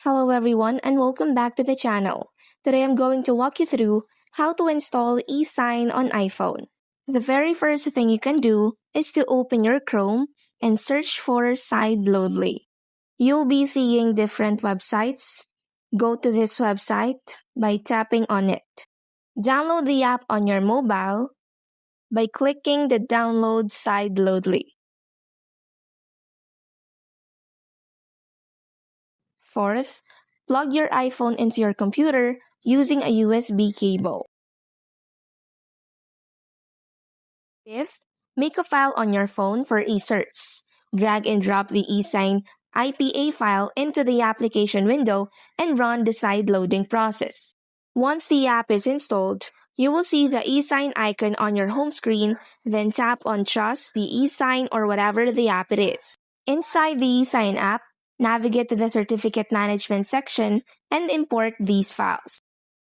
Hello everyone and welcome back to the channel. Today I'm going to walk you through how to install eSign on iPhone. The very first thing you can do is to open your Chrome and search for Sideloadly. You'll be seeing different websites. Go to this website by tapping on it. Download the app on your mobile by clicking the download Sideloadly. Fourth, plug your iPhone into your computer using a USB cable. Fifth, make a file on your phone for eSerts. Drag and drop the eSign IPA file into the application window and run the side loading process. Once the app is installed, you will see the eSign icon on your home screen, then tap on Trust the eSign or whatever the app it is. Inside the eSign app, navigate to the Certificate Management section and import these files.